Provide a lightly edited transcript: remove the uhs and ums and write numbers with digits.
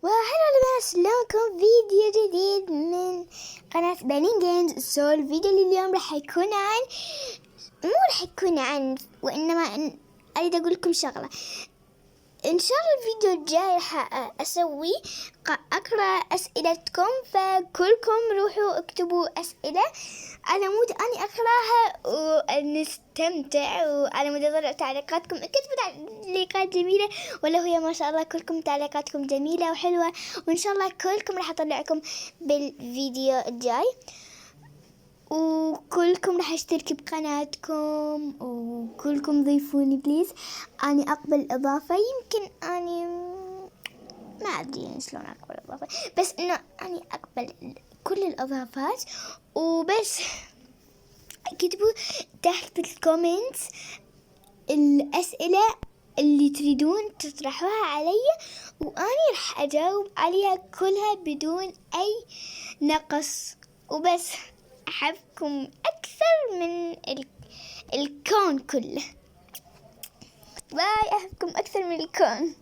وهلا لبناس، لكم فيديو جديد من قناة بنين جيمز. الفيديو اللي اليوم راح يكون عن وإنما أريد أقول لكم شغلة. إن شاء الله الفيديو الجاي راح أسوي أقرأ أسئلتكم، فكلكم روحوا اكتبوا أسئلة على مود أني أقرأها ونستمتع، وعلى مود أضع تعليقاتكم. اكتبوا تعليقات جميلة، ولا هي ما شاء الله كلكم تعليقاتكم جميلة وحلوة، وإن شاء الله كلكم راح أطلعكم بالفيديو الجاي، وكلكم راح اشترك بقناتكم، وكلكم ضيفوني بليز. أنا أقبل إضافة، يمكن أني ما أدري شلون أقبل إضافة، بس إنه أنا أقبل كل الإضافات. وبس كتبوا تحت الكومنتس الأسئلة اللي تريدون تطرحوها علي، وأنا راح أجاوب عليها كلها بدون أي نقص. وبس أحبكم أكثر من الكون كله. باي، أحبكم أكثر من الكون.